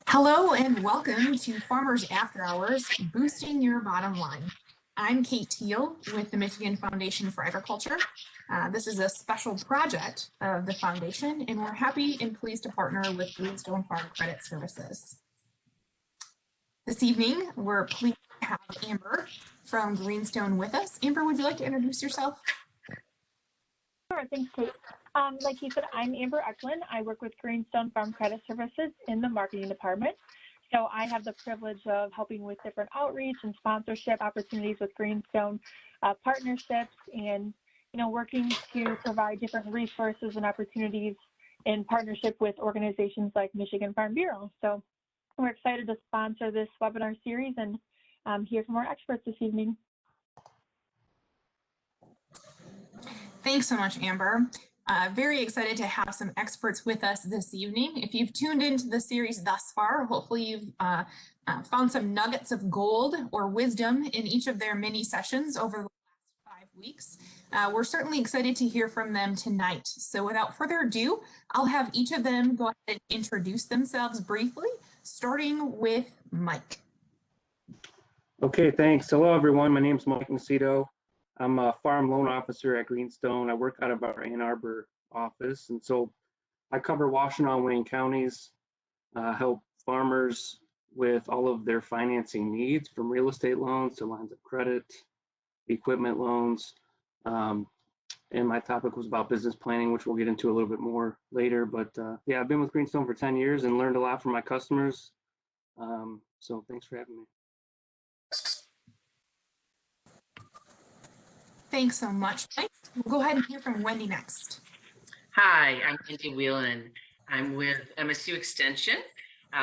Hello and welcome to Farmers After Hours, Boosting Your Bottom Line. I'm Kate Teal with the Michigan Foundation for Agriculture. This is a special project of the foundation, and we're happy and pleased to partner with Greenstone Farm Credit Services. This evening, we're pleased to have Amber from Greenstone with us. Amber, would you like to introduce yourself? Sure, thanks, Kate. Like you said, I'm Amber Eklund. I work with Greenstone Farm Credit Services in the marketing department. So I have the privilege of helping with different outreach and sponsorship opportunities with Greenstone partnerships and, working to provide different resources and opportunities in partnership with organizations like Michigan Farm Bureau. So we're excited to sponsor this webinar series and hear from our experts this evening. Thanks so much, Amber. Very excited to have some experts with us this evening. If you've tuned into the series thus far, hopefully you've found some nuggets of gold or wisdom in each of their mini sessions over the last 5 weeks. We're certainly excited to hear from them tonight. So without further ado, I'll have each of them go ahead and introduce themselves briefly, starting with Mike. Okay, thanks. Hello, everyone. My name is Mike Nacito. I'm a farm loan officer at Greenstone. I work out of our Ann Arbor office, and so I cover Washtenaw and Wayne counties, help farmers with all of their financing needs, from real estate loans to lines of credit, equipment loans. And my topic was about business planning, which we'll get into a little bit more later. But yeah, I've been with Greenstone for 10 years and learned a lot from my customers. So thanks for having me. Thanks so much, Mike. We'll go ahead and hear from Wendy next. Hi, I'm Wendy Whelan. I'm with MSU Extension,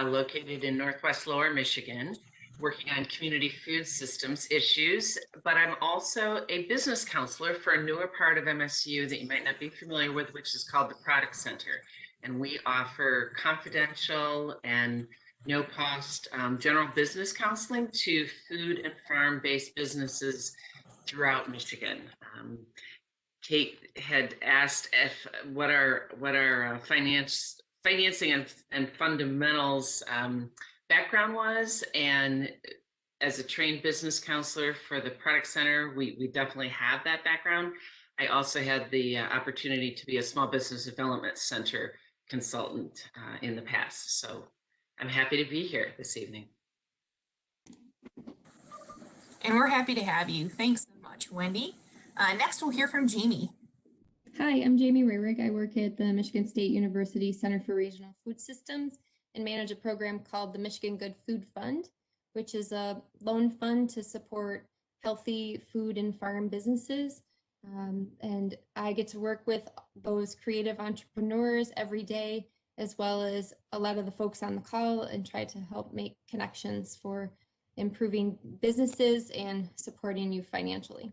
located in Northwest Lower Michigan, working on community food systems issues, but I'm also a business counselor for a newer part of MSU that you might not be familiar with, which is called the Product Center. And we offer confidential and no-cost general business counseling to food and farm-based businesses throughout Michigan. Kate had asked if what our financing and fundamentals background was, and as a trained business counselor for the Product Center, we definitely have that background. I also had the opportunity to be a small business development center consultant in the past, so I'm happy to be here this evening. And we're happy to have you. Thanks so much, Wendy. Next, we'll hear from Jamie. Hi, I'm Jamie Rayrick. I work at the Michigan State University Center for Regional Food Systems and manage a program called the Michigan Good Food Fund, which is a loan fund to support healthy food and farm businesses. And I get to work with those creative entrepreneurs every day, as well as a lot of the folks on the call, and try to help make connections for improving businesses and supporting you financially.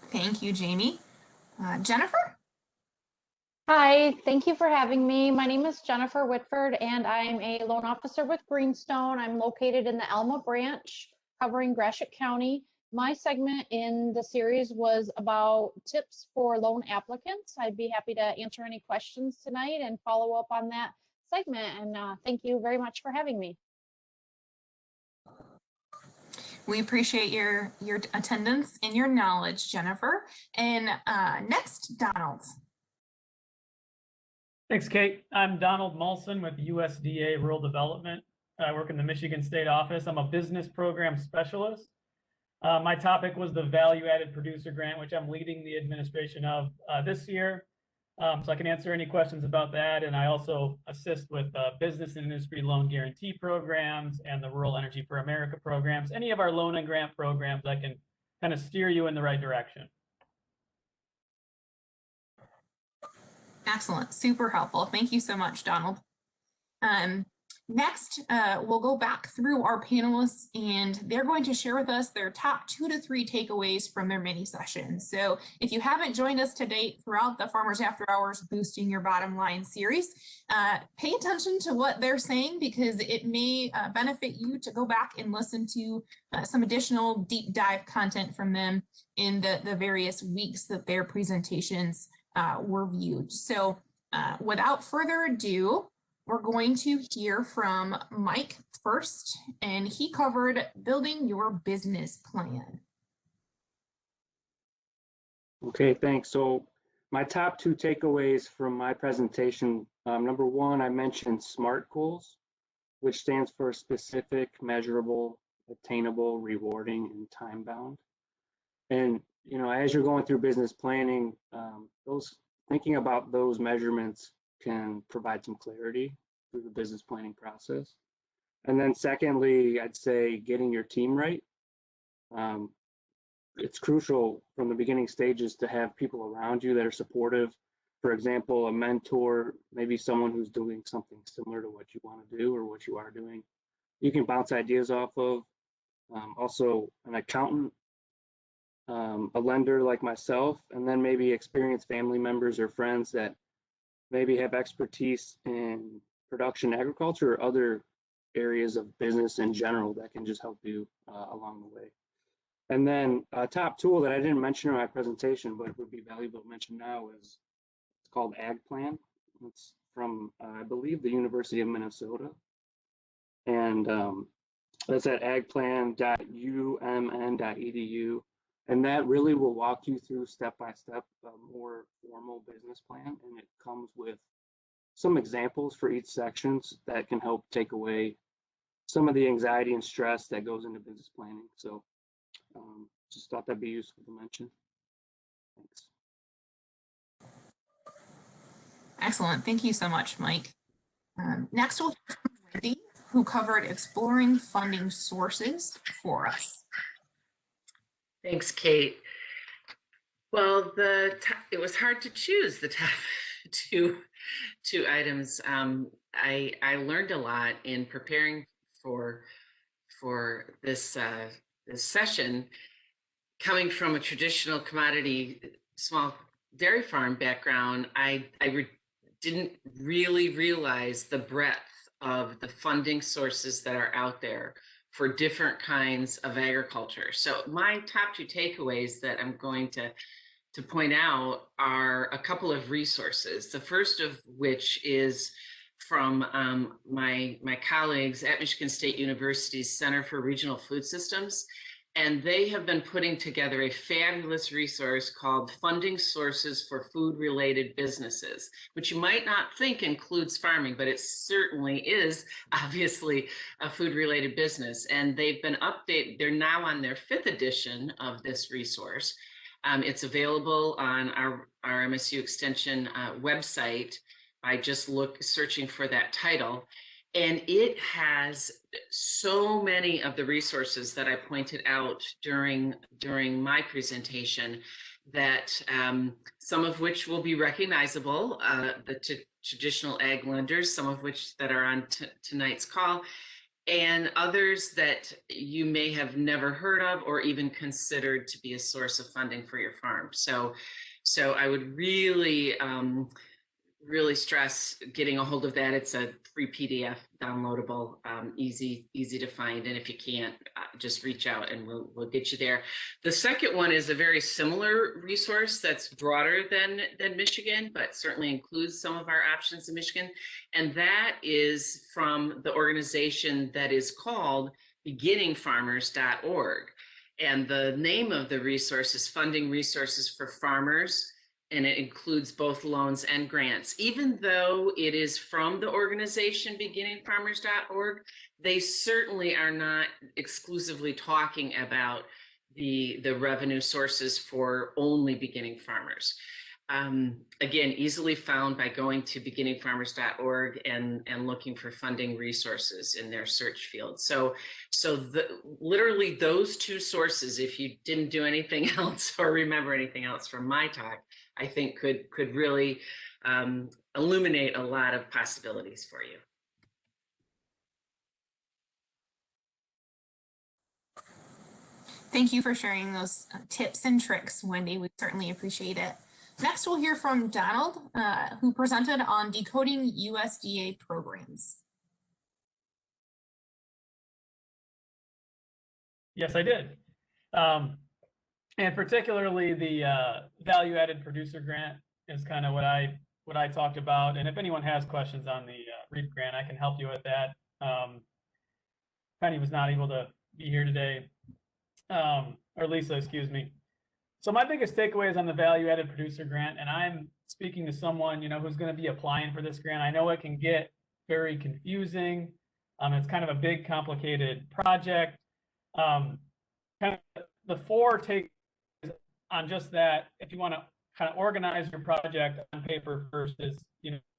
Thank you, Jamie. Jennifer? Hi, thank you for having me. My name is Jennifer Whitford, and I'm a loan officer with Greenstone. I'm located in the Alma branch, covering Gratiot County. My segment in the series was about tips for loan applicants. I'd be happy to answer any questions tonight and follow up on that segment. And thank you very much for having me. We appreciate your attendance and your knowledge, Jennifer. And next, Donald. Thanks, Kate. I'm Donald Mulson with USDA Rural Development. I work in the Michigan State office. I'm a business program specialist. My topic was the value-added producer grant, which I'm leading the administration of this year. So I can answer any questions about that. And I also assist with business and industry loan guarantee programs and the Rural Energy for America programs. Any of our loan and grant programs, I can kind of steer you in the right direction. Excellent, super helpful. Thank you so much, Donald. Next, we'll go back through our panelists, and they're going to share with us their top 2 to 3 takeaways from their mini session. So if you haven't joined us to date throughout the Farmers After Hours Boosting Your Bottom Line series, pay attention to what they're saying, because it may benefit you to go back and listen to some additional deep dive content from them in the various weeks that their presentations were viewed. So without further ado, we're going to hear from Mike first, and he covered building your business plan. Okay, thanks. So my top two takeaways from my presentation, number one, I mentioned SMART goals, which stands for specific, measurable, attainable, rewarding, and time bound. And as you're going through business planning, thinking about those measurements can provide some clarity through the business planning process. And then secondly, I'd say getting your team right. It's crucial from the beginning stages to have people around you that are supportive. For example, a mentor, maybe someone who's doing something similar to what you want to do or what you are doing. You can bounce ideas off of. Also, an accountant, a lender like myself, and then maybe experienced family members or friends that maybe have expertise in production agriculture or other areas of business in general that can just help you along the way. And then a top tool that I didn't mention in my presentation, but it would be valuable to mention now, is it's called AgPlan. It's from, I believe, the University of Minnesota. And that's at agplan.umn.edu. And that really will walk you through step-by-step a more formal business plan. And it comes with some examples for each sections that can help take away some of the anxiety and stress that goes into business planning. So just thought that'd be useful to mention. Thanks. Excellent. Thank you so much, Mike. Next, we'll hear from Wendy, who covered exploring funding sources for us. Thanks, Kate. Well, it was hard to choose the top two items. I learned a lot in preparing for this session. Coming from a traditional commodity small dairy farm background, I didn't really realize the breadth of the funding sources that are out there for different kinds of agriculture. So my top two takeaways that I'm going to point out are a couple of resources. The first of which is from my colleagues at Michigan State University's Center for Regional Food Systems. And they have been putting together a fabulous resource called Funding Sources for Food-Related Businesses, which you might not think includes farming, but it certainly is obviously a food-related business. And they've been updated. They're now on their 5th edition of this resource. It's available on our MSU Extension website by just searching for that title. And it has so many of the resources that I pointed out during my presentation, that some of which will be recognizable, the traditional ag lenders, some of which that are on tonight's call, and others that you may have never heard of or even considered to be a source of funding for your farm. So I would really stress getting a hold of that. It's a free PDF, downloadable, easy to find. And if you can't, just reach out and we'll get you there. The second one is a very similar resource that's broader than Michigan, but certainly includes some of our options in Michigan. And that is from the organization that is called beginningfarmers.org. And the name of the resource is Funding Resources for Farmers, and it includes both loans and grants. Even though it is from the organization beginningfarmers.org, they certainly are not exclusively talking about the revenue sources for only beginning farmers. Again, easily found by going to beginningfarmers.org and looking for funding resources in their search field. So literally those two sources, if you didn't do anything else or remember anything else from my talk, I think could really illuminate a lot of possibilities for you. Thank you for sharing those tips and tricks, Wendy. We certainly appreciate it. Next, we'll hear from Donald, who presented on decoding USDA programs. Yes, I did. And particularly the value-added producer grant is kind of what I talked about. And if anyone has questions on the REAP grant, I can help you with that. Penny was not able to be here today, or Lisa, excuse me. So my biggest takeaway is on the value-added producer grant, and I'm speaking to someone, who's going to be applying for this grant. I know it can get very confusing. It's kind of a big, complicated project. Kind of the 4 takeaways on just that, if you want to kind of organize your project on paper first, is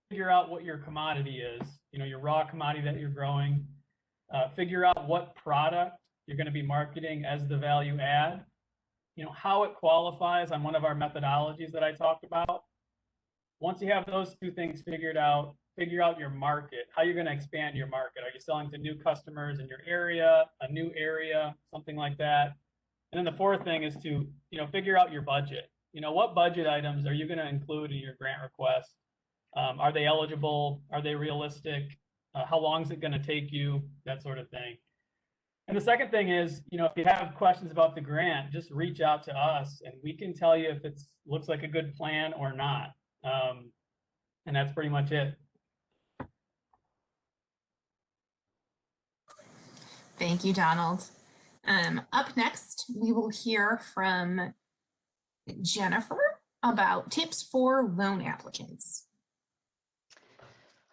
figure out what your commodity is, your raw commodity that you're growing. Figure out what product you're going to be marketing as the value add. How it qualifies on one of our methodologies that I talked about. Once you have those 2 things figured out, figure out your market, how you're going to expand your market. Are you selling to new customers in your area, a new area, something like that? And then the 4th thing is to, figure out your budget. What budget items are you going to include in your grant request? Are they eligible? Are they realistic? How long is it going to take you? That sort of thing. And the second thing is, if you have questions about the grant, just reach out to us and we can tell you if it looks like a good plan or not. And that's pretty much it. Thank you, Donald. Up next, we will hear from Jennifer about tips for loan applicants.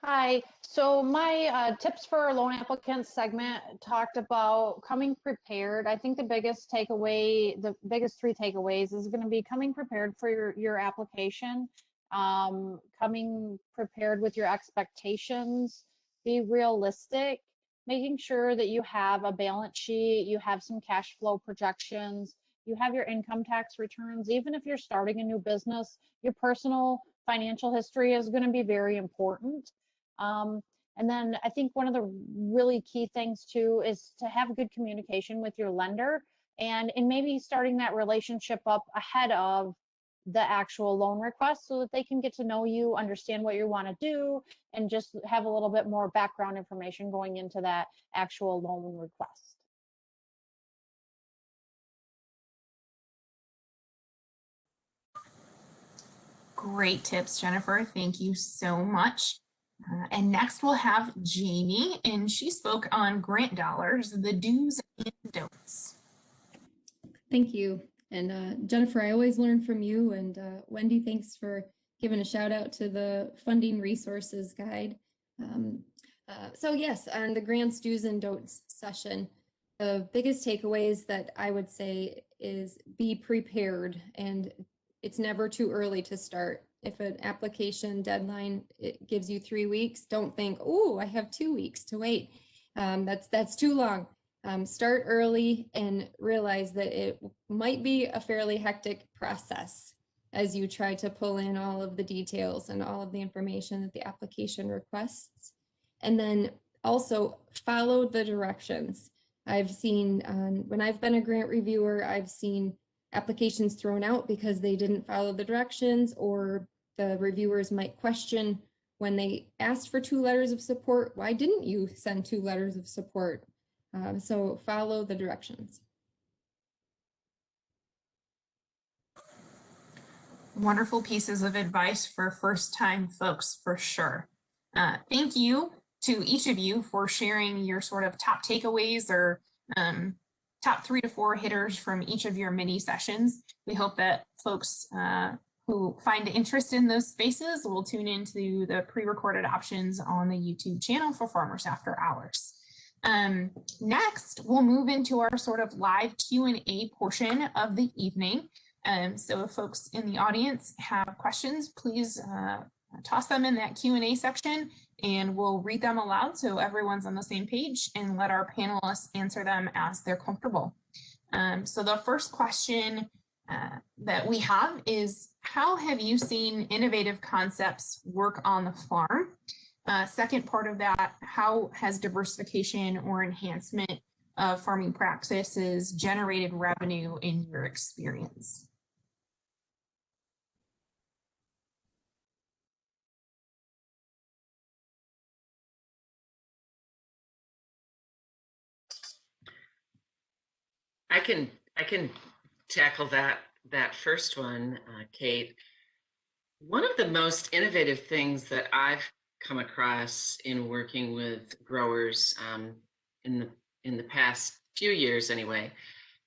Hi, so my tips for loan applicants segment talked about coming prepared. I think the biggest 3 takeaways is going to be coming prepared for your application, coming prepared with your expectations, be realistic, making sure that you have a balance sheet, you have some cash flow projections, you have your income tax returns. Even if you're starting a new business, your personal financial history is going to be very important. And then I think one of the really key things too is to have good communication with your lender and maybe starting that relationship up ahead of the actual loan request so that they can get to know you, understand what you want to do, and just have a little bit more background information going into that actual loan request. Great tips, Jennifer. Thank you so much. And next we'll have Jamie, and she spoke on grant dollars, the do's and don'ts. Thank you. And Jennifer, I always learn from you. And Wendy, thanks for giving a shout out to the funding resources guide. So yes, on the grants, do's and don'ts session, the biggest takeaways that I would say is be prepared, and it's never too early to start. If an application deadline it gives you 3 weeks, don't think, oh, I have 2 weeks to wait. That's too long. Start early and realize that it might be a fairly hectic process as you try to pull in all of the details and all of the information that the application requests. And then also follow the directions. I've seen, when I've been a grant reviewer, I've seen applications thrown out because they didn't follow the directions, or the reviewers might question when they asked for 2 letters of support, why didn't you send 2 letters of support? So follow the directions. Wonderful pieces of advice for first-time folks, for sure. Thank you to each of you for sharing your sort of top takeaways or top 3 to 4 hitters from each of your mini sessions. We hope that folks who find interest in those spaces will tune into the pre-recorded options on the YouTube channel for Farmers After Hours. Next, we'll move into our sort of live Q&A portion of the evening. So if folks in the audience have questions, please toss them in that Q&A section and we'll read them aloud so everyone's on the same page and let our panelists answer them as they're comfortable. So the first question that we have is, how have you seen innovative concepts work on the farm? Second part of that, how has diversification or enhancement of farming practices generated revenue in your experience? I can tackle that first one, Kate. One of the most innovative things that I've come across in working with growers in the past few years anyway,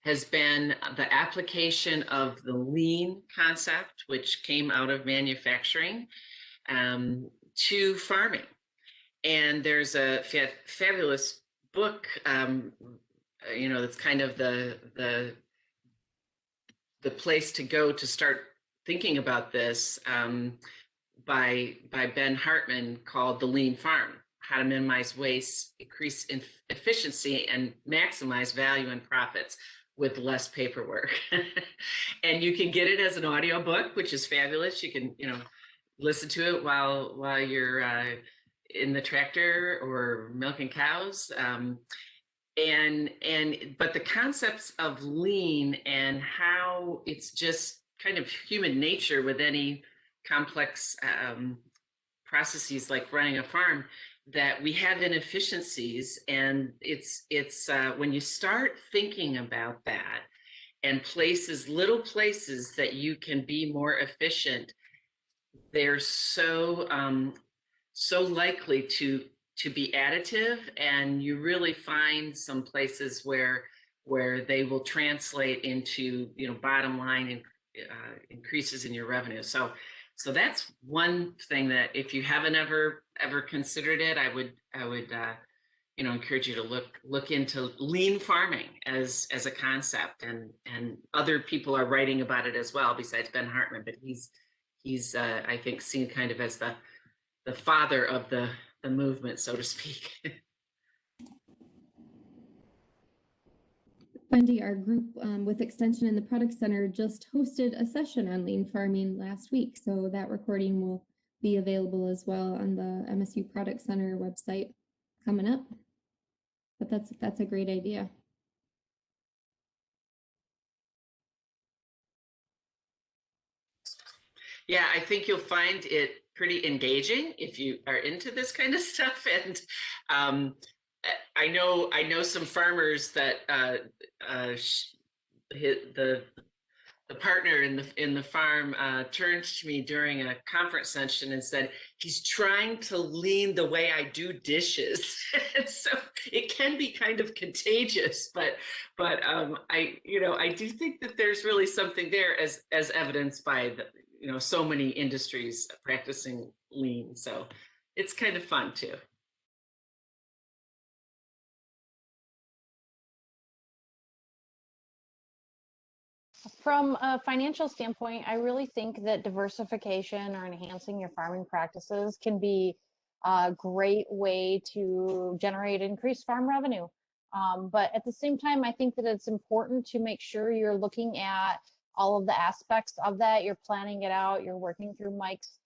has been the application of the lean concept, which came out of manufacturing, to farming. And there's a fabulous book, that's kind of the place to go to start thinking about this, by Ben Hartman, called The Lean Farm: How to Minimize Waste, Increase Efficiency, and Maximize Value and Profits with Less Paperwork. And you can get it as an audiobook, which is fabulous. You can, listen to it while you're in the tractor or milking cows. But the concepts of lean and how it's just kind of human nature with any complex processes like running a farm, that we have inefficiencies, and it's when you start thinking about that and little places that you can be more efficient, they're so likely to be additive, and you really find some places where they will translate into bottom line and increases in your revenue. So that's one thing that, if you haven't ever considered it, I would encourage you to look into lean farming as a concept, and other people are writing about it as well besides Ben Hartman, but he's I think seen kind of as the father of the movement, so to speak. Wendy, our group with Extension and the Product Center just hosted a session on lean farming last week. So that recording will be available as well on the MSU Product Center website coming up. But that's a great idea. Yeah, I think you'll find it pretty engaging if you are into this kind of stuff. And I know some farmers that hit the partner in the farm turned to me during a conference session and said, he's trying to lean the way I do dishes. And so it can be kind of contagious, but I do think that there's really something there, as evidenced by so many industries practicing lean. So it's kind of fun too. From a financial standpoint, I really think that diversification or enhancing your farming practices can be a great way to generate increased farm revenue. But at the same time, I think that it's important to make sure you're looking at all of the aspects of that. You're planning it out. You're working through Mike's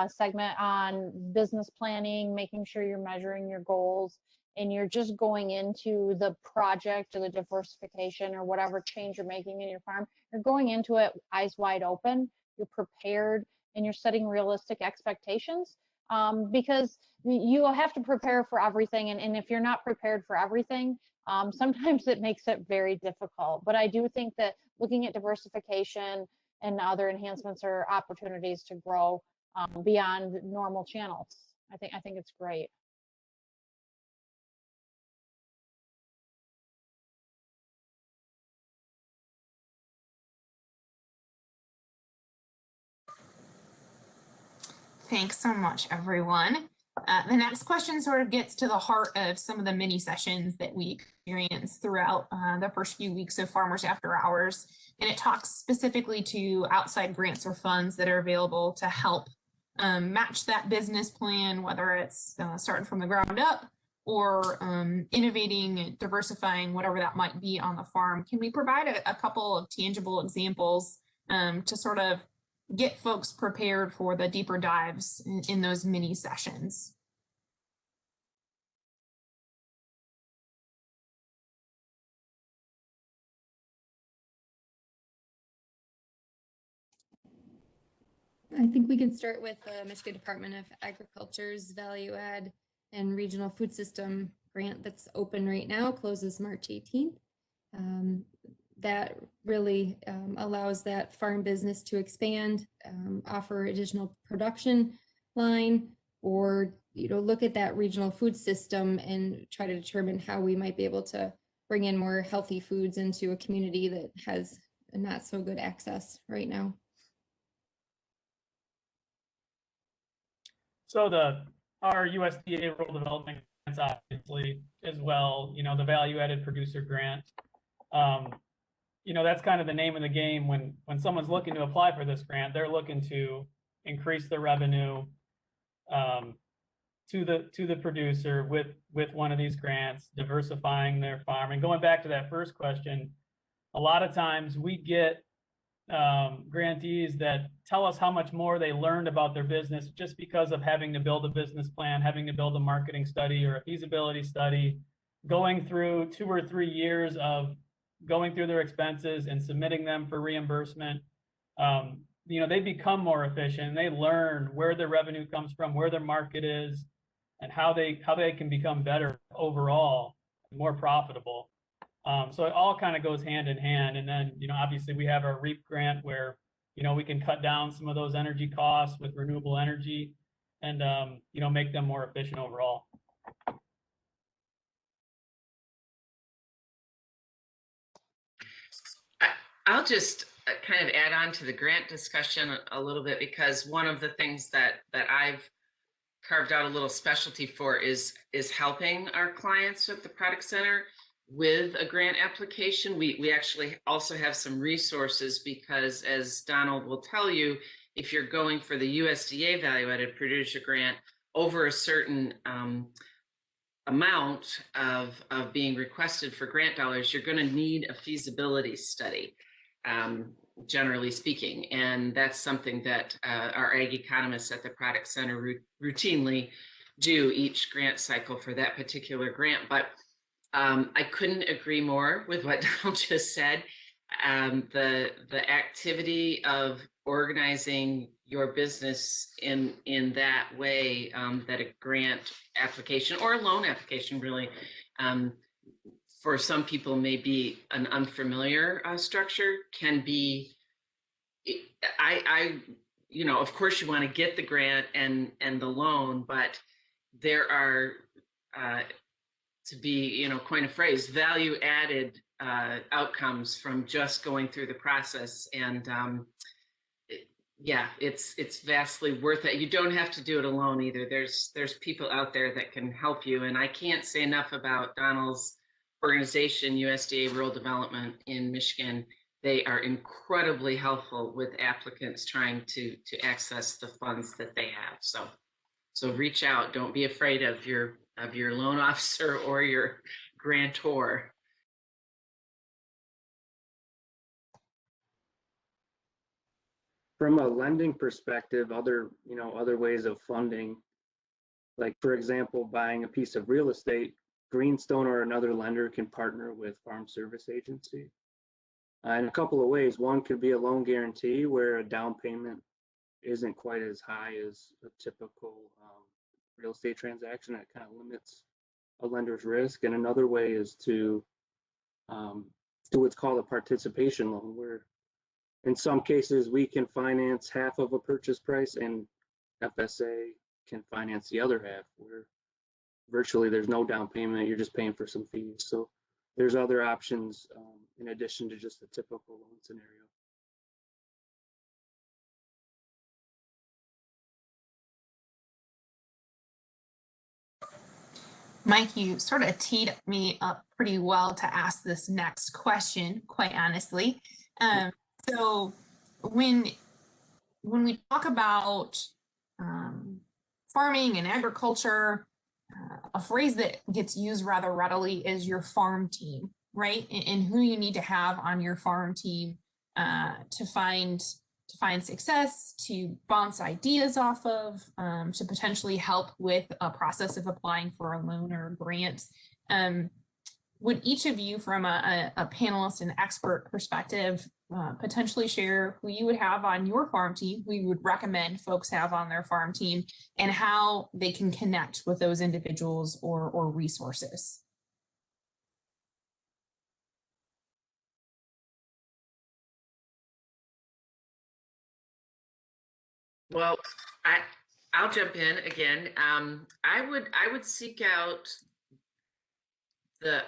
segment on business planning, making sure you're measuring your goals, and you're just going into the project or the diversification or whatever change you're making in your farm. You're going into it eyes wide open, you're prepared, and you're setting realistic expectations, because you have to prepare for everything. And if you're not prepared for everything, sometimes it makes it very difficult. But I do think that looking at diversification and other enhancements or opportunities to grow beyond normal channels, I think it's great. Thanks so much, everyone. The next question sort of gets to the heart of some of the mini sessions that we experienced throughout the first few weeks of Farmers After Hours. And it talks specifically to outside grants or funds that are available to help match that business plan, whether it's starting from the ground up or innovating, diversifying, whatever that might be on the farm. Can we provide a couple of tangible examples to sort of get folks prepared for the deeper dives in those mini sessions? I think we can start with the Michigan Department of Agriculture's Value Add and Regional Food System grant that's open right now, closes March 18th. that really allows that farm business to expand, offer additional production line, or look at that regional food system and try to determine how we might be able to bring in more healthy foods into a community that has not so good access right now. So our USDA rural development grants, obviously, as well, the value added producer grant. That's kind of the name of the game when someone's looking to apply for this grant. They're looking to increase their revenue to the producer with one of these grants, diversifying their farm. And going back to that first question, a lot of times we get grantees that tell us how much more they learned about their business just because of having to build a business plan, having to build a marketing study or a feasibility study, going through 2 or 3 years of going through their expenses and submitting them for reimbursement. They become more efficient. They learn where their revenue comes from, where their market is, and how they can become better overall, more profitable. So it all kind of goes hand in hand. And then, obviously we have our REAP grant where, we can cut down some of those energy costs with renewable energy and, make them more efficient overall. I'll just kind of add on to the grant discussion a little bit, because one of the things that I've carved out a little specialty for is helping our clients at the Product Center with a grant application. We actually also have some resources, because as Donald will tell you, if you're going for the USDA value-added producer grant over a certain amount of being requested for grant dollars, you're going to need a feasibility study, generally speaking. And that's something that our ag economists at the Product Center routinely do each grant cycle for that particular grant. But I couldn't agree more with what Donald just said. The activity of organizing your business in that way, that a grant application or a loan application really, for some people may be an unfamiliar structure, can be, of course you want to get the grant and the loan, but there are, to be, coin a phrase, value added outcomes from just going through the process. And yeah, it's vastly worth it. You don't have to do it alone either. There's people out there that can help you. And I can't say enough about Donald's organization, USDA Rural Development in Michigan. They are incredibly helpful with applicants trying to access the funds that they have. So reach out. Don't be afraid of your loan officer or your grantor. From a lending perspective, other ways of funding, like for example, buying a piece of real estate, Greenstone or another lender can partner with Farm Service Agency in a couple of ways. One could be a loan guarantee where a down payment isn't quite as high as a typical real estate transaction. That kind of limits a lender's risk. And another way is to do what's called a participation loan, where in some cases we can finance half of a purchase price and FSA can finance the other half, where virtually there's no down payment, you're just paying for some fees. So there's other options in addition to just the typical loan scenario. Mike, you sort of teed me up pretty well to ask this next question, quite honestly. So when we talk about farming and agriculture, a phrase that gets used rather readily is your farm team, right? And who you need to have on your farm team to find success, to bounce ideas off of, to potentially help with a process of applying for a loan or a grant. Would each of you, from a panelist and expert perspective, potentially share who you would have on your farm team, who you would recommend folks have on their farm team, and how they can connect with those individuals or resources? Well, I I'll jump in again. I would seek out the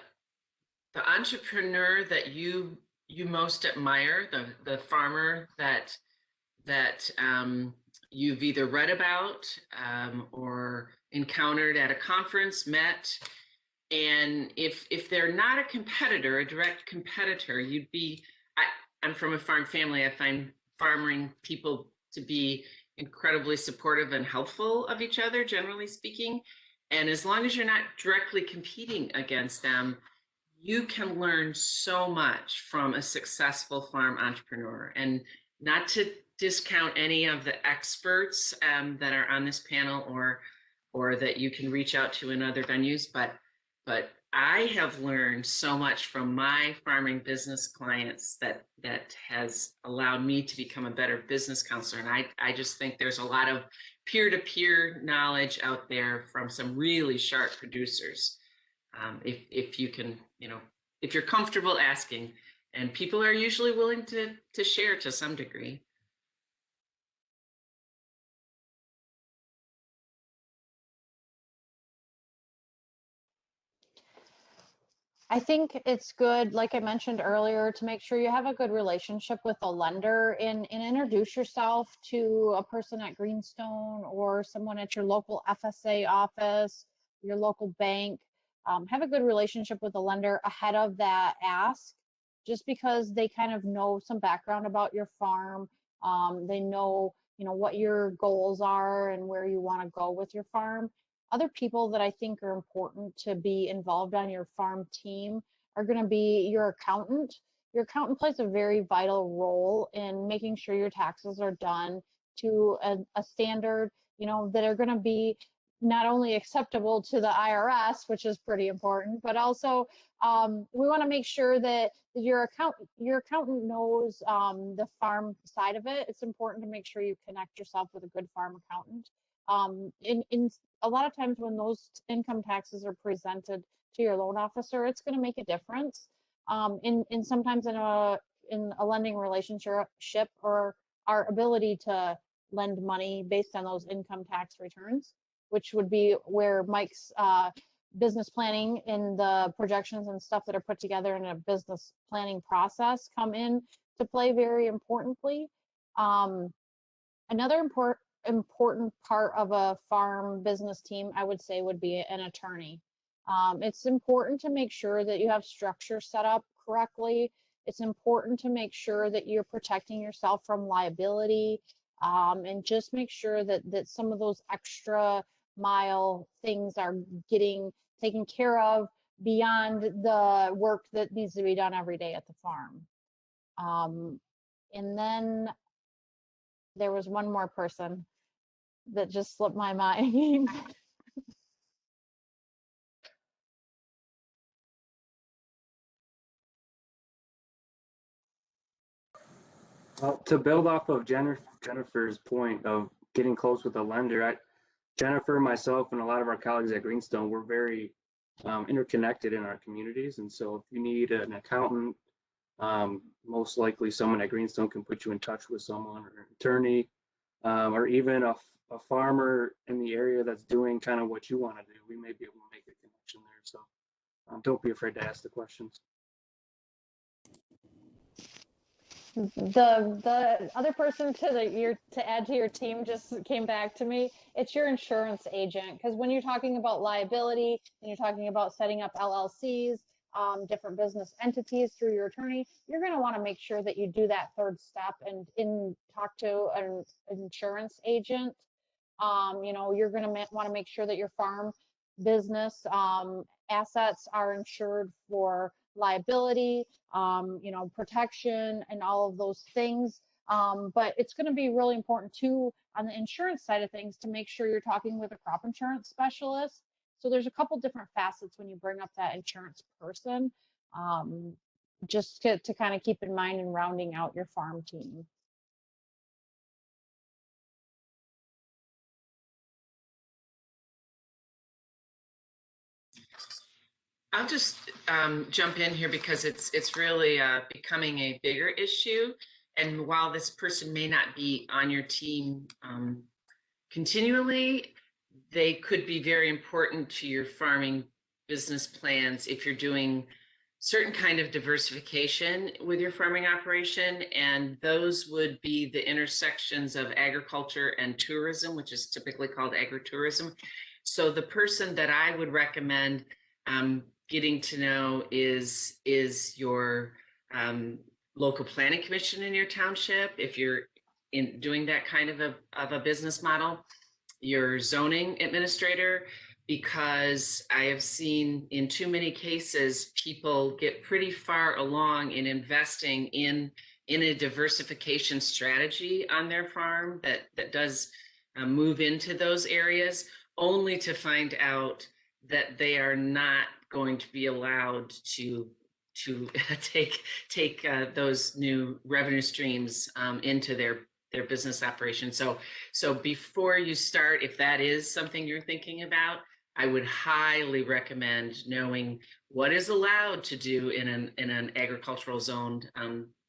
entrepreneur that you most admire, the farmer that you've either read about or encountered at a conference, met. And if they're not a competitor, a direct competitor, I'm from a farm family. I find farming people to be incredibly supportive and helpful of each other, generally speaking. And as long as you're not directly competing against them, you can learn so much from a successful farm entrepreneur. And not to discount any of the experts that are on this panel or that you can reach out to in other venues, but I have learned so much from my farming business clients that has allowed me to become a better business counselor. And I just think there's a lot of peer-to-peer knowledge out there from some really sharp producers. If you can, if you're comfortable asking, and people are usually willing to share to some degree. I think it's good, like I mentioned earlier, to make sure you have a good relationship with a lender and introduce yourself to a person at Greenstone or someone at your local FSA office, your local bank. Have a good relationship with a lender ahead of that ask, just because they kind of know some background about your farm. They know, what your goals are and where you want to go with your farm. Other people that I think are important to be involved on your farm team are going to be your accountant. Your accountant plays a very vital role in making sure your taxes are done to a standard, that are going to be not only acceptable to the IRS, which is pretty important, but also we want to make sure that your accountant knows the farm side of it. It's important to make sure you connect yourself with a good farm accountant. In a lot of times when those income taxes are presented to your loan officer, it's going to make a difference. In sometimes in a lending relationship or our ability to lend money based on those income tax returns, which would be where Mike's business planning and the projections and stuff that are put together in a business planning process come in to play very importantly. Another important part of a farm business team, I would say, would be an attorney. It's important to make sure that you have structure set up correctly. It's important to make sure that you're protecting yourself from liability, and just make sure that some of those extra mile things are getting taken care of beyond the work that needs to be done every day at the farm. And then there was one more person that just slipped my mind. Well, to build off of Jennifer's point of getting close with a lender, Jennifer, myself, and a lot of our colleagues at Greenstone, we're very interconnected in our communities. And so if you need an accountant, most likely someone at Greenstone can put you in touch with someone, or an attorney, or even a farmer in the area that's doing kind of what you want to do. We may be able to make a connection there. So don't be afraid to ask the questions. The other person to add to your team just came back to me. It's your insurance agent, because when you're talking about liability and you're talking about setting up LLCs, different business entities through your attorney, you're going to want to make sure that you do that third step and talk to an insurance agent. You're going to want to make sure that your farm business assets are insured for liability, protection, and all of those things. But it's going to be really important too on the insurance side of things to make sure you're talking with a crop insurance specialist. So there's a couple different facets when you bring up that insurance person, just to kind of keep in mind in rounding out your farm team. I'll just jump in here because it's really becoming a bigger issue And while this person may not be on your team continually, they could be very important to your farming business plans if you're doing certain kind of diversification with your farming operation. And those would be the intersections of agriculture and tourism, which is typically called agritourism. So the person that I would recommend getting to know is your local planning commission in your township, if you're doing that kind of a business model, your zoning administrator, because I have seen in too many cases, people get pretty far along in investing in a diversification strategy on their farm that does move into those areas, only to find out that they are not going to be allowed to take those new revenue streams into their business operation. So before you start, if that is something you're thinking about, I would highly recommend knowing what is allowed to do in an agricultural zoned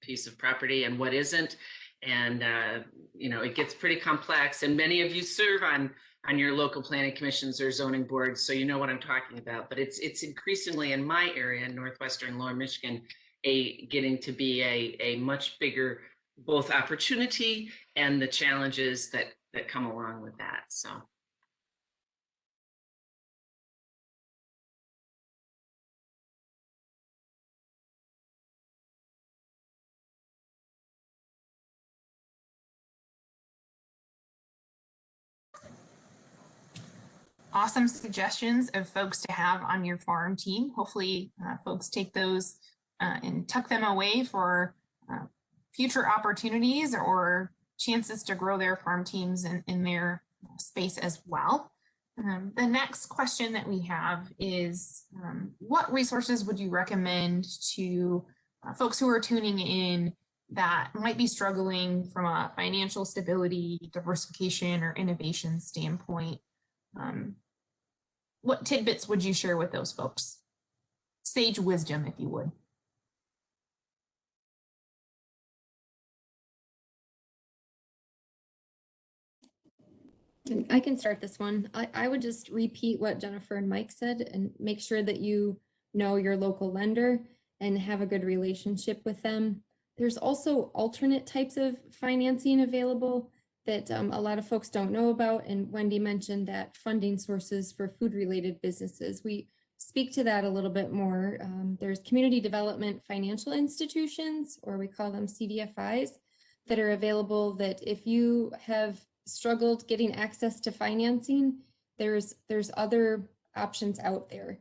piece of property and what isn't. And it gets pretty complex. And many of you serve on your local planning commissions or zoning boards, so you know what I'm talking about. But it's increasingly in my area, in northwestern Lower Michigan, getting to be a much bigger both opportunity and the challenges that come along with that. So. Awesome suggestions of folks to have on your farm team. Hopefully folks take those and tuck them away for future opportunities or chances to grow their farm teams in their space as well. The next question that we have is, what resources would you recommend to folks who are tuning in that might be struggling from a financial stability, diversification, or innovation standpoint? What tidbits would you share with those folks? Sage wisdom, if you would. I can start this one. I would just repeat what Jennifer and Mike said and make sure that you know your local lender and have a good relationship with them. There's also alternate types of financing available that a lot of folks don't know about. And Wendy mentioned that funding sources for food-related businesses. We speak to that a little bit more. There's community development financial institutions, or we call them CDFIs, that are available that if you have struggled getting access to financing, there's other options out there.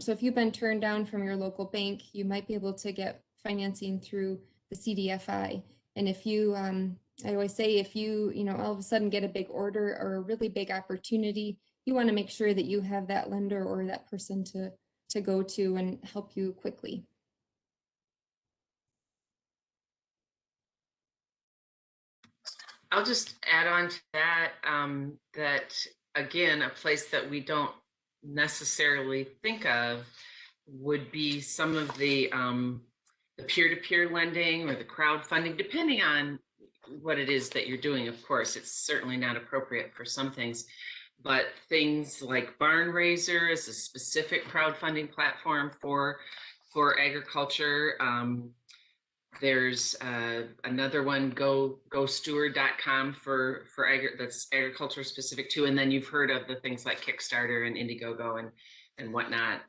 So if you've been turned down from your local bank, you might be able to get financing through the CDFI. And if you, I always say, if you all of a sudden get a big order or a really big opportunity, you want to make sure that you have that lender or that person to go to and help you quickly. I'll just add on to that, that again, a place that we don't necessarily think of would be some of the peer-to-peer lending or the crowdfunding, depending on what it is that you're doing. Of course, it's certainly not appropriate for some things, but things like Barn Raiser is a specific crowdfunding platform for agriculture. There's another one, gosteward.com for that's agriculture specific too. And then you've heard of the things like Kickstarter and Indiegogo and whatnot.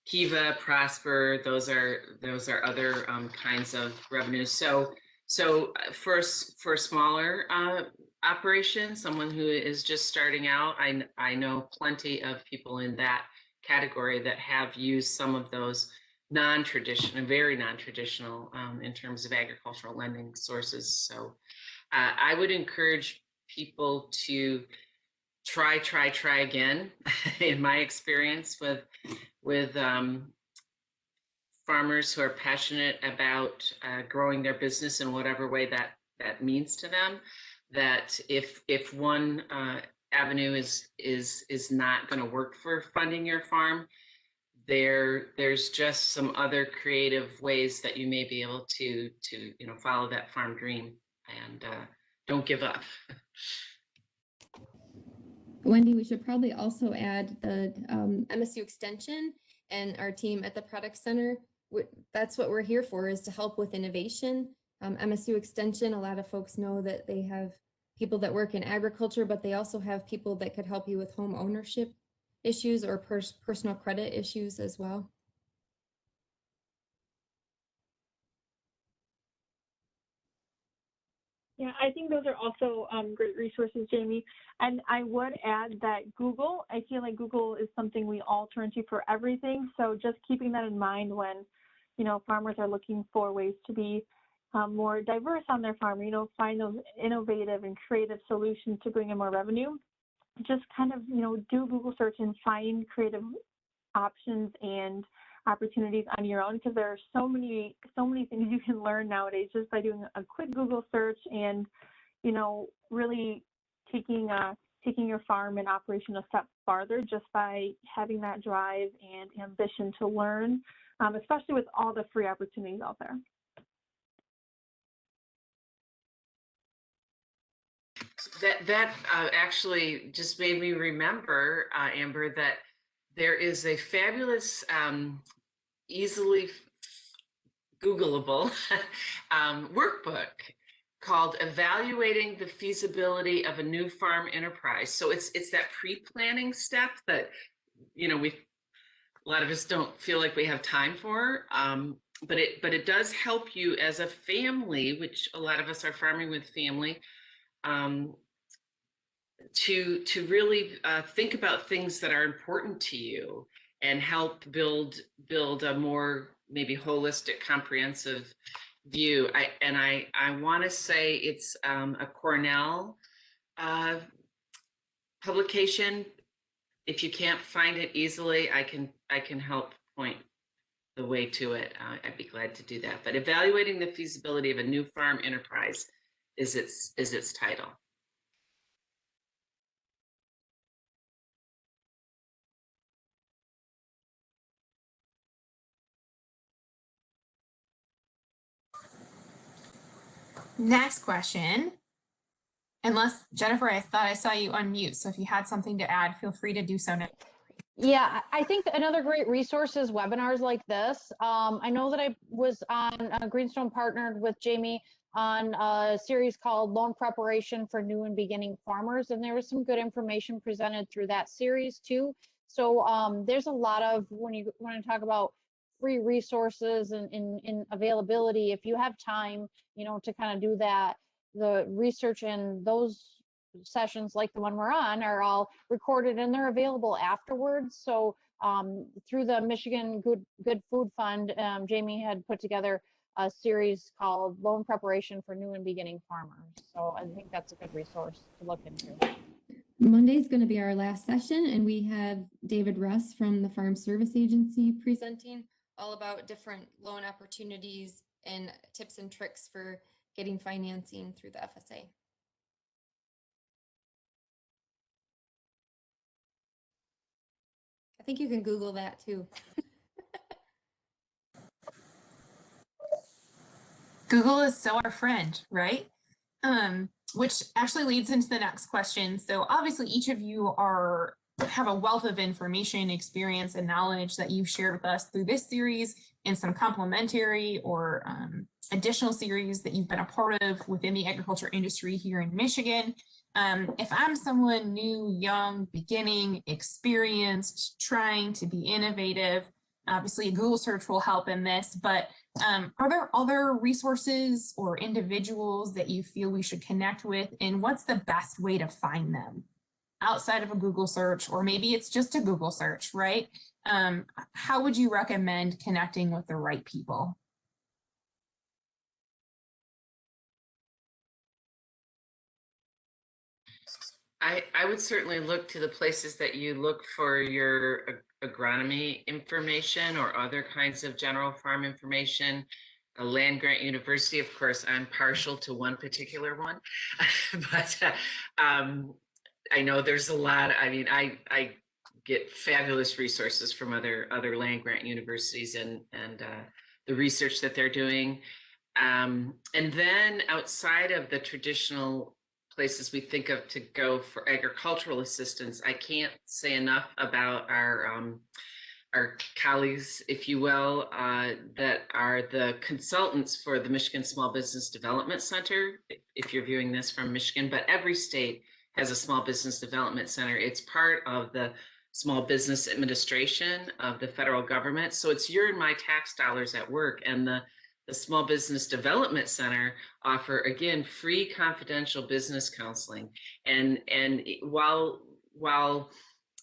Kiva, Prosper, those are other kinds of revenues. So for a smaller operation, someone who is just starting out, I know plenty of people in that category that have used some of those non-traditional, very non-traditional in terms of agricultural lending sources. So I would encourage people to try again. In my experience with farmers who are passionate about growing their business in whatever way that means to them, that if one avenue is not going to work for funding your farm, there's just some other creative ways that you may be able to follow that farm dream, and don't give up. Wendy, we should probably also add the MSU Extension and our team at the Product Center. That's what we're here for, is to help with innovation. MSU Extension, a lot of folks know that they have people that work in agriculture, but they also have people that could help you with home ownership issues or personal credit issues as well. Yeah, I think those are also great resources, Jamie. And I would add that Google, I feel like Google is something we all turn to for everything. So just keeping that in mind when, you know, farmers are looking for ways to be more diverse on their farm, you know, find those innovative and creative solutions to bring in more revenue. Just kind of, you know, do Google search and find creative options and opportunities on your own, because there are so many things you can learn nowadays just by doing a quick Google search and, you know, really taking your farm and operation a step farther just by having that drive and ambition to learn, especially with all the free opportunities out there. That actually just made me remember, Amber, that there is a fabulous, easily Googleable workbook called Evaluating the Feasibility of a New Farm Enterprise. So it's that pre-planning step that, you know, a lot of us don't feel like we have time for, but it does help you as a family, which a lot of us are farming with family, to really think about things that are important to you and help build a more maybe holistic, comprehensive view. I want to say it's a Cornell publication. If you can't find it easily, I can help point the way to it. I'd be glad to do that. But Evaluating the Feasibility of a New Farm Enterprise is its title. Next question. Unless, Jennifer, I thought I saw you unmute. So if you had something to add, feel free to do so now. Yeah, I think another great resource is webinars like this. I know that I was on Greenstone partnered with Jamie on a series called Loan Preparation for New and Beginning Farmers, and there was some good information presented through that series too. So there's a lot of, when you want to talk about free resources and in availability, if you have time, you know, to kind of do that, the research in those sessions like the one we're on are all recorded and they're available afterwards. So through the Michigan Good Food Fund, Jamie had put together a series called Loan Preparation for New and Beginning Farmers. So I think that's a good resource to look into. Monday is going to be our last session, and we have David Russ from the Farm Service Agency presenting all about different loan opportunities and tips and tricks for getting financing through the FSA. I think you can Google that too. Google is so our friend, right? Which actually leads into the next question. So obviously each of you have a wealth of information, experience, and knowledge that you've shared with us through this series and some complementary or additional series that you've been a part of within the agriculture industry here in Michigan. If I'm someone new, young, beginning, experienced, trying to be innovative, obviously a Google search will help in this, but are there other resources or individuals that you feel we should connect with, and what's the best way to find them outside of a Google search, or maybe it's just a Google search, right? How would you recommend connecting with the right people? I would certainly look to the places that you look for your agronomy information or other kinds of general farm information. A land grant university, of course, I'm partial to one particular one, but I know there's a lot. I mean, I get fabulous resources from other land grant universities and the research that they're doing. And then outside of the traditional places we think of to go for agricultural assistance, I can't say enough about our colleagues, if you will, that are the consultants for the Michigan Small Business Development Center, if you're viewing this from Michigan, but every state has a Small Business Development Center. It's part of the Small Business Administration of the federal government. So it's your and my tax dollars at work. And the Small Business Development Center offer, again, free confidential business counseling. And while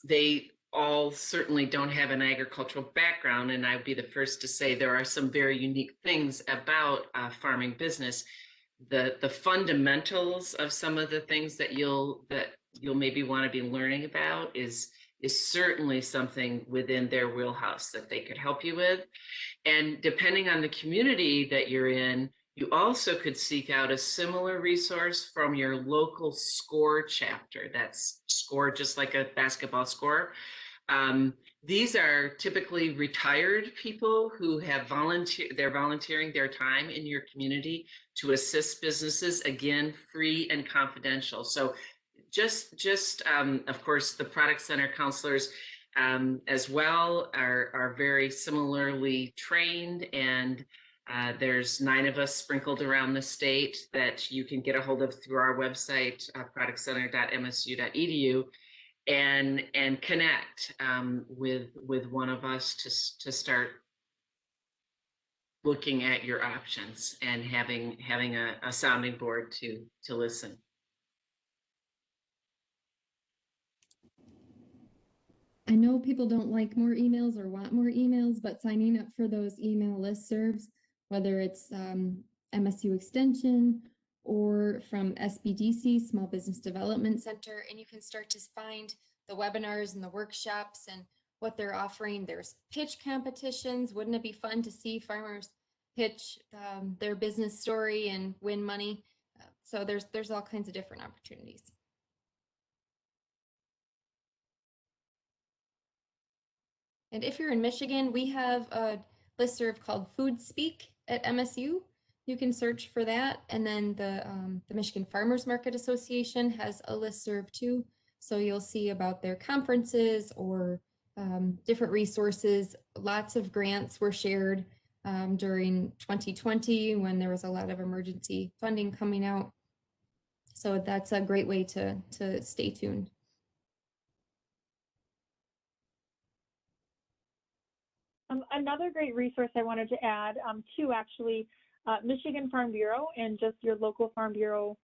they all certainly don't have an agricultural background, and I'd be the first to say there are some very unique things about farming business, the fundamentals of some of the things that you'll maybe want to be learning about is certainly something within their wheelhouse that they could help you with. And depending on the community that you're in, you also could seek out a similar resource from your local SCORE chapter. That's SCORE, just like a basketball score. These are typically retired people who have they're volunteering their time in your community to assist businesses, again, free and confidential. So just of course, the product center counselors as well are very similarly trained, and there's 9 of us sprinkled around the state that you can get a hold of through our website, productcenter.msu.edu, and connect with one of us to start looking at your options and having a sounding board to listen. I know people don't like more emails or want more emails, but signing up for those email listservs, whether it's MSU Extension or from SBDC, Small Business Development Center, and you can start to find the webinars and the workshops and what they're offering. There's pitch competitions. Wouldn't it be fun to see farmers pitch their business story and win money? So there's all kinds of different opportunities. And if you're in Michigan, we have a listserv called Food Speak at MSU. You can search for that. And then the Michigan Farmers Market Association has a listserv too. So you'll see about their conferences or different resources. Lots of grants were shared during 2020 when there was a lot of emergency funding coming out. So that's a great way to stay tuned. Another great resource I wanted to add to actually, Michigan Farm Bureau and just your local Farm Bureau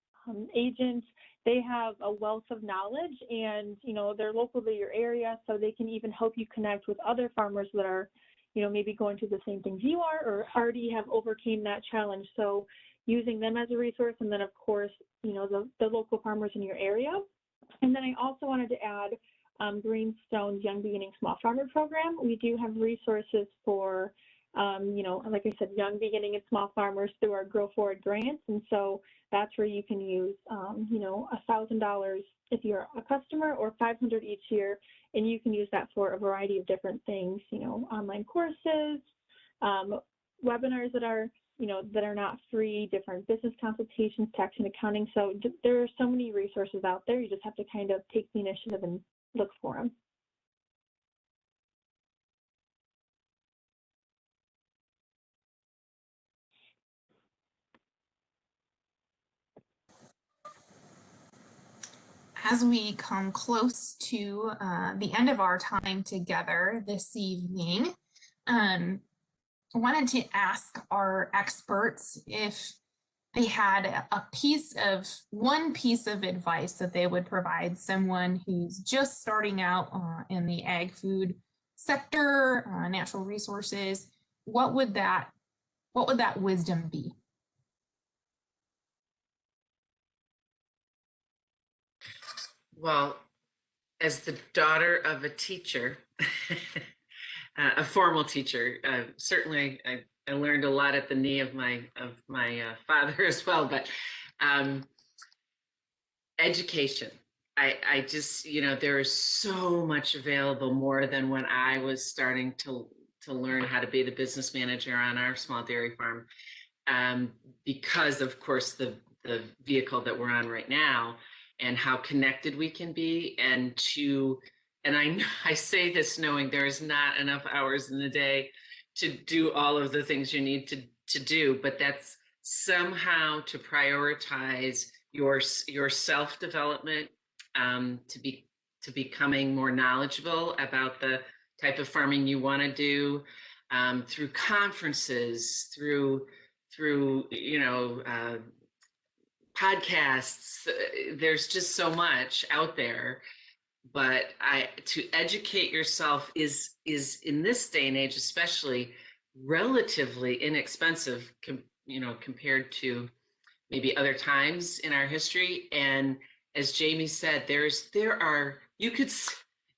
agents, they have a wealth of knowledge, and they're local to your area, so they can even help you connect with other farmers that are maybe going through the same things you are or already have overcame that challenge. So using them as a resource, and then of course the local farmers in your area. And then I also wanted to add Greenstone's Young Beginning Small Farmer Program. We do have resources for, like I said, young beginning and small farmers through our Grow Forward grants. And so that's where you can use, $1,000 if you're a customer, or $500 each year. And you can use that for a variety of different things, online courses, webinars that are, that are not free, different business consultations, tax and accounting. So there are so many resources out there. You just have to kind of take the initiative and look for them. As we come close to the end of our time together this evening, I wanted to ask our experts if they had one piece of advice that they would provide someone who's just starting out in the ag food sector, natural resources. What would that wisdom be? Well, as the daughter of a teacher, a formal teacher, certainly I learned a lot at the knee of my father as well. But education I just, there's so much available, more than when I was starting to learn how to be the business manager on our small dairy farm. Because of course the vehicle that we're on right now, and how connected we can be, and I say this knowing there is not enough hours in the day to do all of the things you need to do, but that's somehow to prioritize your self-development, to becoming more knowledgeable about the type of farming you want to do, through conferences, through podcasts. There's just so much out there, but to educate yourself is in this day and age especially relatively inexpensive, compared to maybe other times in our history. And as Jamie said, you could,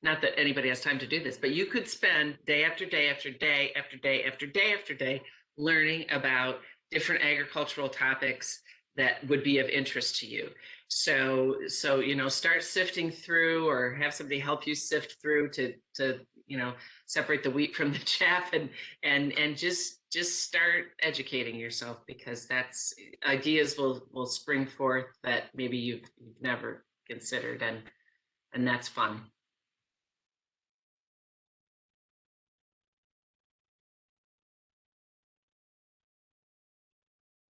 not that anybody has time to do this, but you could spend day after day after day after day after day after day learning about different agricultural topics that would be of interest to you. So start sifting through, or have somebody help you sift through to separate the wheat from the chaff, and just start educating yourself, because that's ideas will spring forth that maybe you've never considered, and that's fun.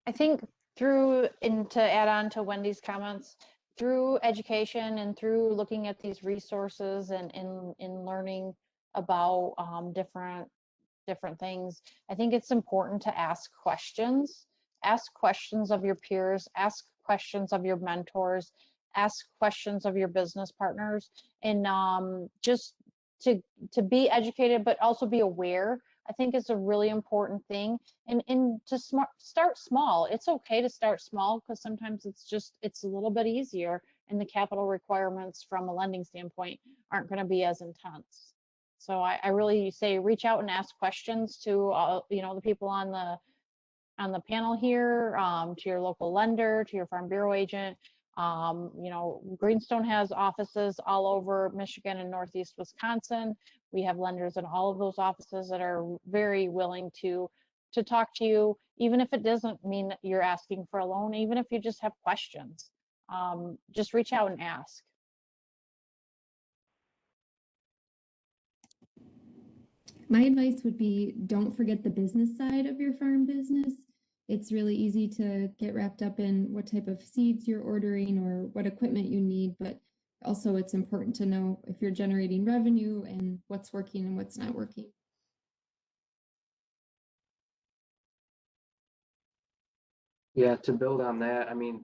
I think and to add on to Wendy's comments, through education and through looking at these resources and in learning about different things, I think it's important to ask questions. Ask questions of your peers, ask questions of your mentors, ask questions of your business partners, and just to be educated, but also be aware, I think is a really important thing. And to start small. It's okay to start small, because sometimes it's a little bit easier, and the capital requirements from a lending standpoint aren't going to be as intense. So I really say reach out and ask questions to the people on the panel here, to your local lender, to your Farm Bureau agent. Greenstone has offices all over Michigan and Northeast Wisconsin. We have lenders in all of those offices that are very willing to talk to you, even if it doesn't mean that you're asking for a loan, even if you just have questions. Just reach out and ask. My advice would be, don't forget the business side of your farm business. It's really easy to get wrapped up in what type of seeds you're ordering or what equipment you need, but also it's important to know if you're generating revenue and what's working and what's not working. Yeah, to build on that, I mean,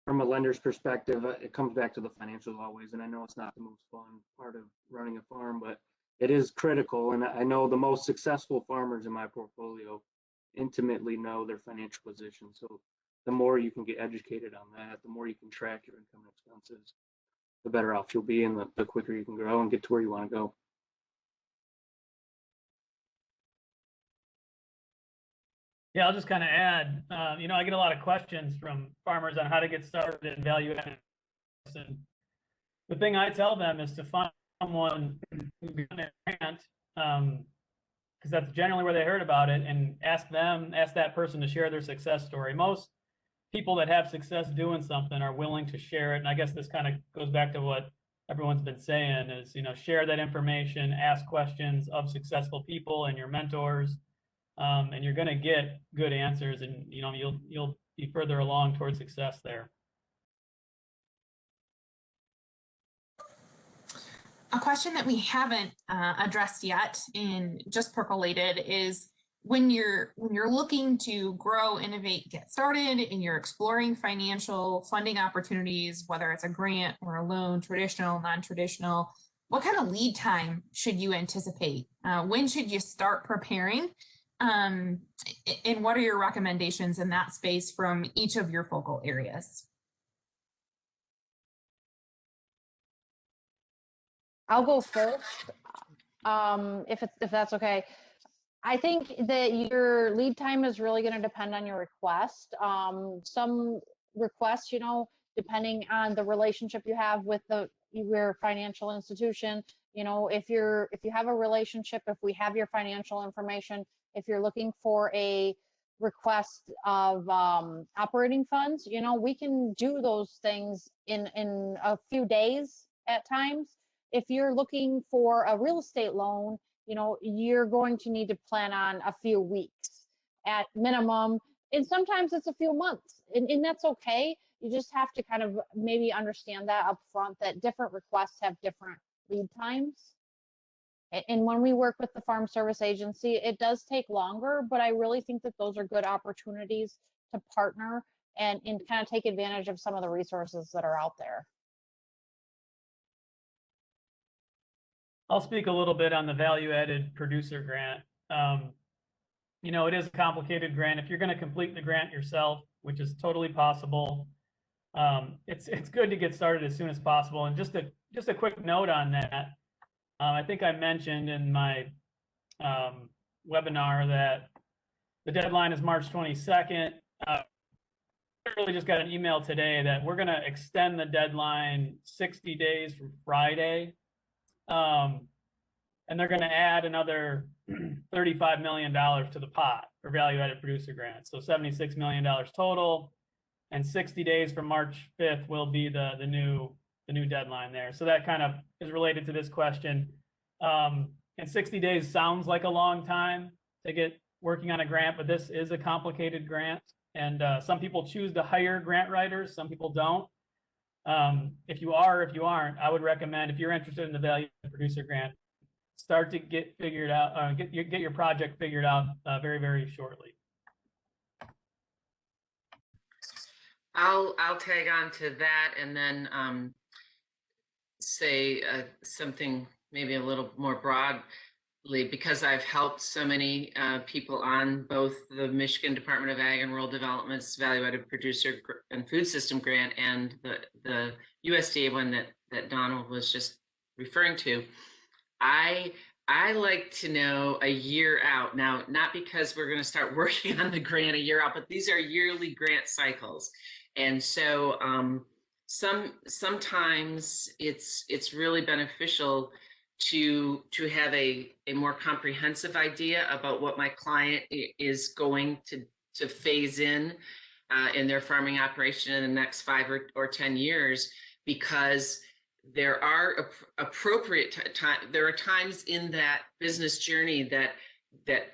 from a lender's perspective, it comes back to the financials always, and I know it's not the most fun part of running a farm, but it is critical. And I know the most successful farmers in my portfolio intimately know their financial position. So the more you can get educated on that, the more you can track your income and expenses, the better off you'll be, and the quicker you can grow and get to where you want to go. Yeah, I'll just kind of add, I get a lot of questions from farmers on how to get started in value added. And the thing I tell them is to find someone who's gotten a grant, because that's generally where they heard about it, and ask that person to share their success story. Most people that have success doing something are willing to share it. And I guess this kind of goes back to what everyone's been saying is, share that information, ask questions of successful people and your mentors. And you're going to get good answers, and you'll be further along towards success there. A question that we haven't addressed yet and just percolated is, when you're looking to grow, innovate, get started, and you're exploring financial funding opportunities, whether it's a grant or a loan, traditional, non-traditional, what kind of lead time should you anticipate? When should you start preparing? And what are your recommendations in that space from each of your focal areas? I'll go first, if that's okay. I think that your lead time is really going to depend on your request. Some requests, depending on the relationship you have with your financial institution. You know, if you have a relationship, if we have your financial information, if you're looking for a request of operating funds, you know, we can do those things in a few days at times. If you're looking for a real estate loan, you know, you're going to need to plan on a few weeks at minimum, and sometimes it's a few months, and that's okay. You just have to kind of maybe understand that up front, that different requests have different lead times. And when we work with the Farm Service Agency, it does take longer, but I really think that those are good opportunities to partner and kind of take advantage of some of the resources that are out there. I'll speak a little bit on the value-added producer grant. You know, it is a complicated grant. If you're going to complete the grant yourself, which is totally possible, it's good to get started as soon as possible. And just a quick note on that. I think I mentioned in my webinar that the deadline is March 22nd. I really just got an email today that we're going to extend the deadline 60 days from Friday. And they're going to add another $35 million to the pot for value-added producer grants. So $76 million total, and 60 days from March 5th will be the new deadline there. So that kind of is related to this question. And 60 days sounds like a long time to get working on a grant, but this is a complicated grant. And some people choose to hire grant writers, some people don't. If you are, if you aren't, I would recommend, if you're interested in the value producer grant, start to get figured out, get your project figured out very, very shortly. I'll tag on to that and then say something maybe a little more broadly, because I've helped so many people on both the Michigan Department of Ag and Rural Development's Value-Added Producer and Food System Grant and the USDA one that Donald was just referring to. I like to know a year out. Now, not because we're going to start working on the grant a year out, but these are yearly grant cycles. And so sometimes it's really beneficial to have a more comprehensive idea about what my client is going to phase in their farming operation in the next 5 or 10 years, because there are appropriate time. There are times in that business journey that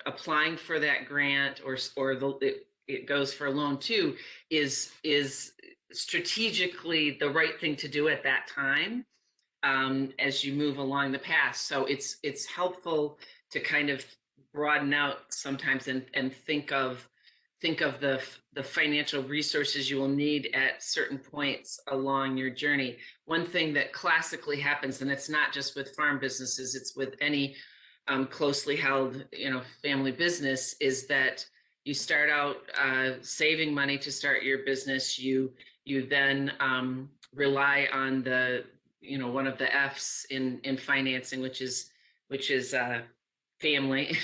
applying for that grant or it goes for a loan too is strategically the right thing to do at that time as you move along the path. So it's helpful to kind of broaden out sometimes and think of the financial resources you will need at certain points along your journey. One thing that classically happens, and it's not just with farm businesses, it's with any closely held, family business, is that you start out saving money to start your business. You then rely on one of the F's in financing, which is family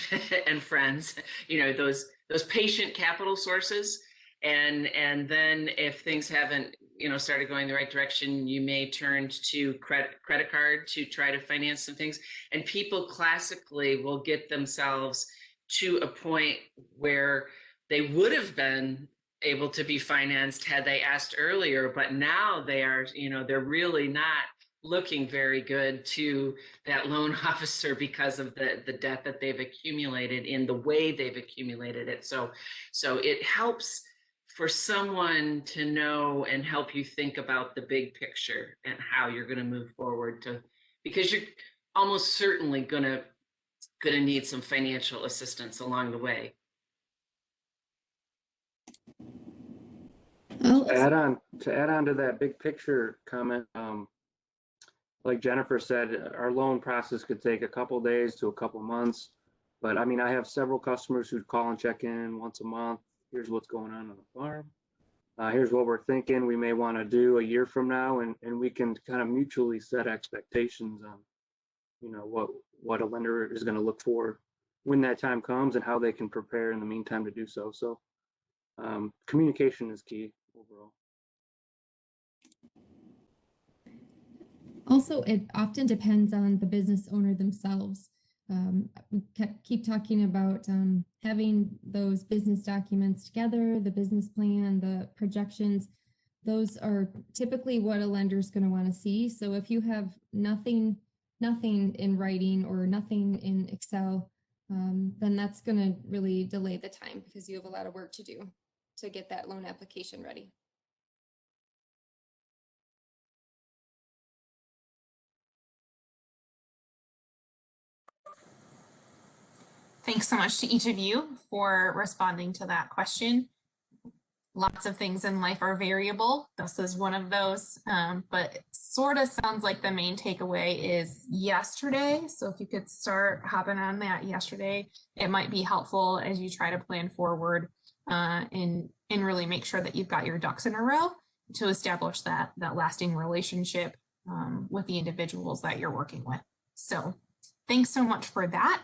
and friends. Those patient capital sources, and then if things haven't started going the right direction, you may turn to credit card to try to finance some things. And people classically will get themselves to a point where they would have been able to be financed had they asked earlier, but now they are, they're really not looking very good to that loan officer because of the debt that they've accumulated in the way they've accumulated it. So it helps for someone to know and help you think about the big picture and how you're going to move forward because you're almost certainly going to need some financial assistance along the way. To add on to that big picture comment, like Jennifer said, our loan process could take a couple days to a couple months. But I mean, I have several customers who call and check in once a month. Here's what's going on the farm. Here's what we're thinking we may want to do a year from now, and we can kind of mutually set expectations on, what a lender is going to look for when that time comes and how they can prepare in the meantime to do so. So communication is key overall. Also, it often depends on the business owner themselves. We keep talking about having those business documents together, the business plan, the projections. Those are typically what a lender is going to want to see. So if you have nothing in writing or nothing in Excel, then that's going to really delay the time because you have a lot of work to do to get that loan application ready. Thanks so much to each of you for responding to that question. Lots of things in life are variable. This is one of those, but it sort of sounds like the main takeaway is yesterday. So if you could start hopping on that yesterday, it might be helpful as you try to plan forward and really make sure that you've got your ducks in a row to establish that lasting relationship with the individuals that you're working with. So thanks so much for that.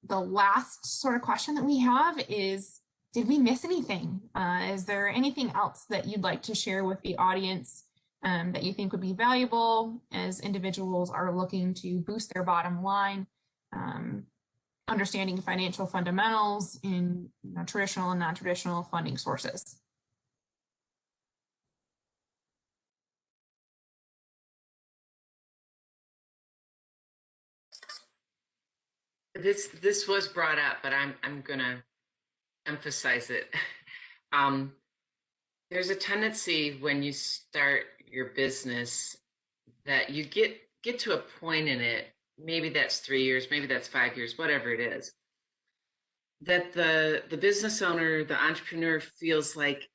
The last sort of question that we have is, did we miss anything? Is there anything else that you'd like to share with the audience that you think would be valuable as individuals are looking to boost their bottom line, understanding financial fundamentals in traditional and non-traditional funding sources? This was brought up, but I'm gonna emphasize it. There's a tendency when you start your business that you get to a point in it, maybe that's 3 years, maybe that's 5 years, whatever it is, that the business owner, the entrepreneur feels like,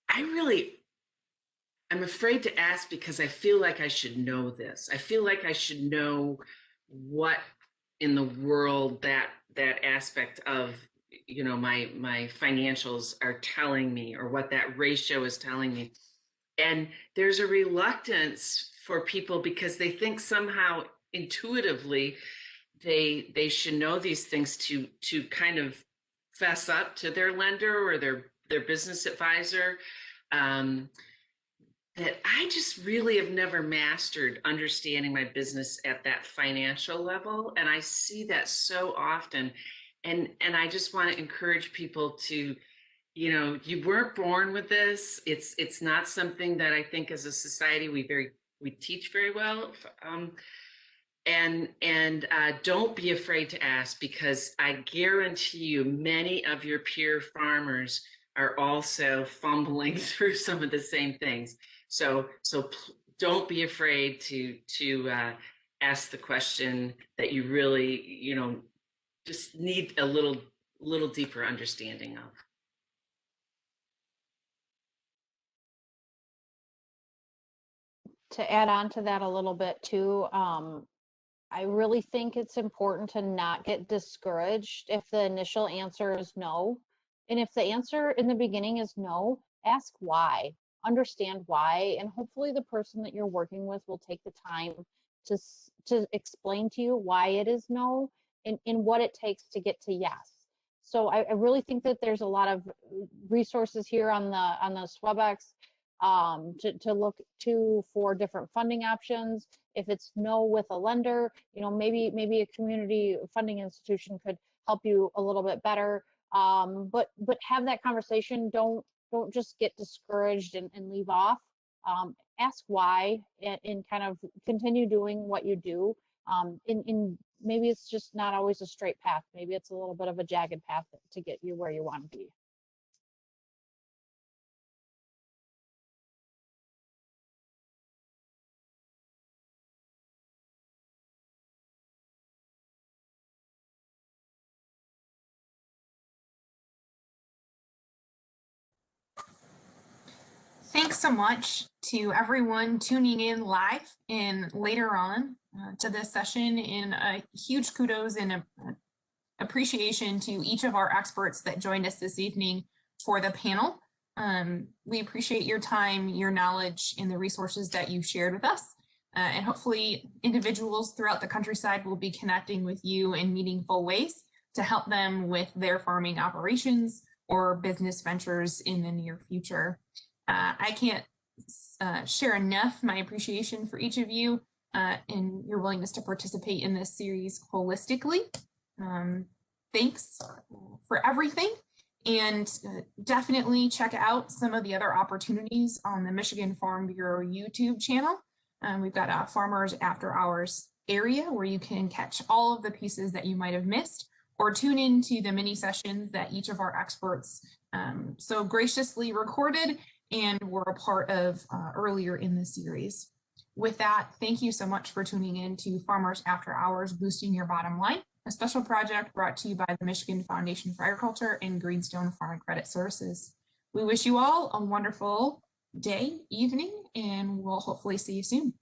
I'm afraid to ask because I feel like I should know this. I feel like I should know what in the world that aspect of my financials are telling me, or what that ratio is telling me. And there's a reluctance for people because they think somehow intuitively they should know these things to kind of fess up to their lender or their business advisor. That I just really have never mastered understanding my business at that financial level. And I see that so often. And I just want to encourage people to, you weren't born with this. It's not something that I think as a society we teach very well. And don't be afraid to ask, because I guarantee you many of your peer farmers are also fumbling through some of the same things. So don't be afraid to ask the question that you really, just need a little deeper understanding of. To add on to that a little bit too, I really think it's important to not get discouraged if the initial answer is no. And if the answer in the beginning is no, ask why, understand why, and hopefully the person that you're working with will take the time to explain to you why it is no and what it takes to get to yes. So I really think that there's a lot of resources here on the SWEBEX to look to for different funding options. If it's no with a lender, maybe a community funding institution could help you a little bit better. But have that conversation. Don't just get discouraged and leave off. Ask why and kind of continue doing what you do. In maybe it's just not always a straight path. Maybe it's a little bit of a jagged path to get you where you want to be. Thanks so much to everyone tuning in live and later on to this session, and a huge kudos and appreciation to each of our experts that joined us this evening for the panel. We appreciate your time, your knowledge, and the resources that you shared with us. And hopefully individuals throughout the countryside will be connecting with you in meaningful ways to help them with their farming operations or business ventures in the near future. I can't share enough my appreciation for each of you and your willingness to participate in this series holistically. Thanks for everything. And definitely check out some of the other opportunities on the Michigan Farm Bureau YouTube channel. We've got a Farmers After Hours area where you can catch all of the pieces that you might have missed, or tune into the mini sessions that each of our experts so graciously recorded and were a part of earlier in the series. With that, thank you so much for tuning in to Farmers After Hours, Boosting Your Bottom Line, a special project brought to you by the Michigan Foundation for Agriculture and Greenstone Farm and Credit Services. We wish you all a wonderful day, evening, and we'll hopefully see you soon.